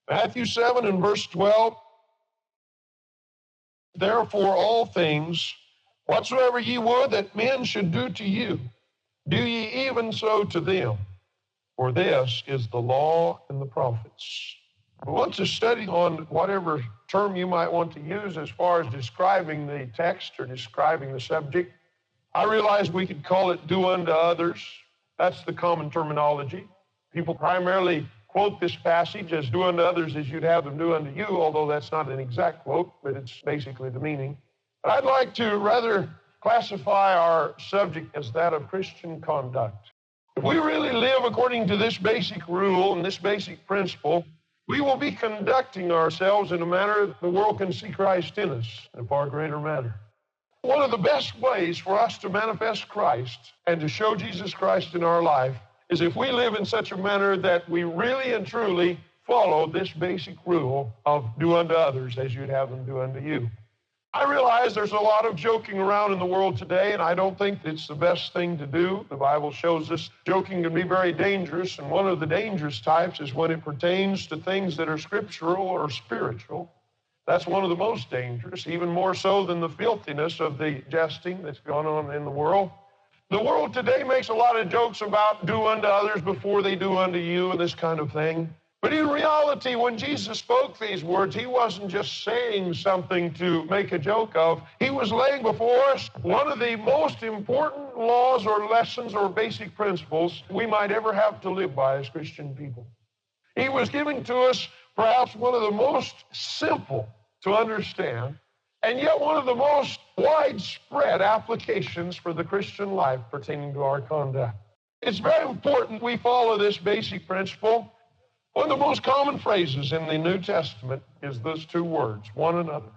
Matthew 7 and verse 12, therefore all things, whatsoever ye would that men should do to you, do ye even so to them. For this is the law and the prophets. We want to study on whatever term you might want to use as far as describing the text or describing the subject. I realize we could call it do unto others. That's the common terminology. People primarily quote this passage as do unto others as you'd have them do unto you, although that's not an exact quote, but it's basically the meaning. But I'd like to rather classify our subject as that of Christian conduct. If we really live according to this basic rule and this basic principle, we will be conducting ourselves in a manner that the world can see Christ in us in a far greater manner. One of the best ways for us to manifest Christ and to show Jesus Christ in our life is if we live in such a manner that we really and truly follow this basic rule of do unto others as you'd have them do unto you. I realize there's a lot of joking around in the world today, and I don't think it's the best thing to do. The Bible shows us joking can be very dangerous, and one of the dangerous types is when it pertains to things that are scriptural or spiritual. That's one of the most dangerous, even more so than the filthiness of the jesting that's going on in the world. The world today makes a lot of jokes about do unto others before they do unto you and this kind of thing. But in reality, when Jesus spoke these words, he wasn't just saying something to make a joke of. He was laying before us one of the most important laws or lessons or basic principles we might ever have to live by as Christian people. He was giving to us perhaps one of the most simple to understand, and yet one of the most widespread applications for the Christian life pertaining to our conduct. It's very important we follow this basic principle. One of the most common phrases in the New Testament is those two words, one another.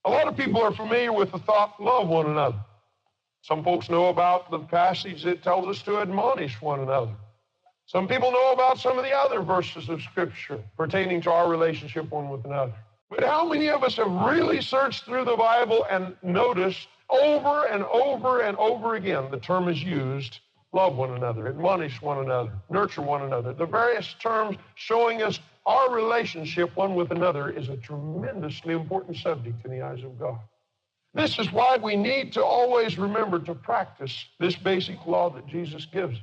A lot of people are familiar with the thought, love one another. Some folks know about the passage that tells us to admonish one another. Some people know about some of the other verses of Scripture pertaining to our relationship one with another. But how many of us have really searched through the Bible and noticed over and over and over again the term is used, love one another, admonish one another, nurture one another. The various terms showing us our relationship one with another is a tremendously important subject in the eyes of God. This is why we need to always remember to practice this basic law that Jesus gives us.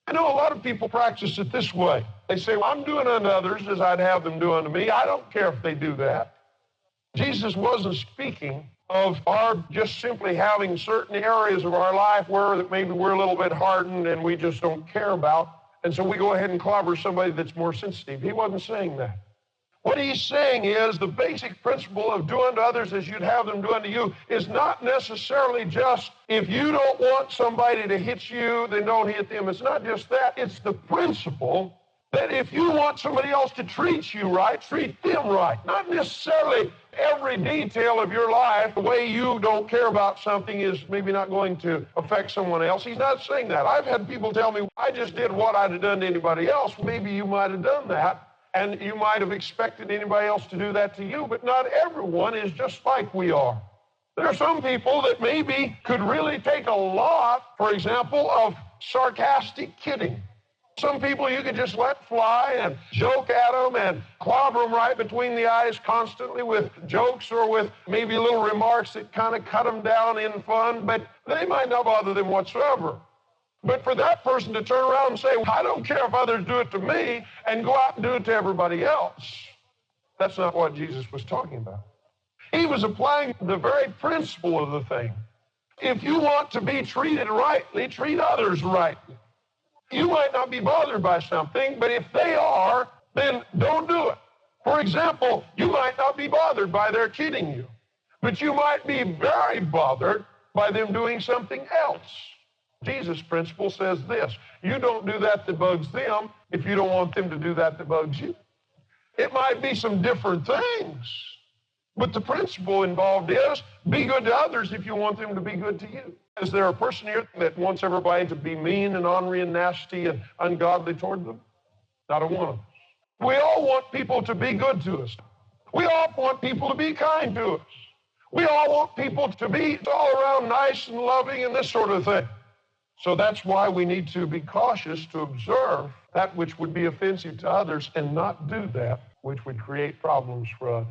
I know a lot of people practice it this way. They say, well, I'm doing unto others as I'd have them do unto me. I don't care if they do that. Jesus wasn't speaking of our just simply having certain areas of our life where maybe we're a little bit hardened and we just don't care about, and so we go ahead and clobber somebody that's more sensitive. He wasn't saying that. What he's saying is the basic principle of do unto others as you'd have them do unto you is not necessarily just if you don't want somebody to hit you, then don't hit them. It's not just that. It's the principle that if you want somebody else to treat you right, treat them right. Not necessarily every detail of your life, the way you don't care about something is maybe not going to affect someone else. He's not saying that. I've had people tell me, I just did what I'd have done to anybody else. Maybe you might have done that. And you might have expected anybody else to do that to you, but not everyone is just like we are. There are some people that maybe could really take a lot, for example, of sarcastic kidding. Some people you could just let fly and joke at them and clobber them right between the eyes constantly with jokes or with maybe little remarks that kind of cut them down in fun, but they might not bother them whatsoever. But for that person to turn around and say, I don't care if others do it to me, and go out and do it to everybody else, that's not what Jesus was talking about. He was applying the very principle of the thing. If you want to be treated rightly, treat others rightly. You might not be bothered by something, but if they are, then don't do it. For example, you might not be bothered by their kidding you, but you might be very bothered by them doing something else. Jesus' principle says this, you don't do that bugs them if you don't want them to do that bugs you. It might be some different things, but the principle involved is be good to others if you want them to be good to you. Is there a person here that wants everybody to be mean and ornery and nasty and ungodly toward them? Not a one of us. We all want people to be good to us. We all want people to be kind to us. We all want people to be all around nice and loving and this sort of thing. So that's why we need to be cautious to observe that which would be offensive to others and not do that which would create problems for others.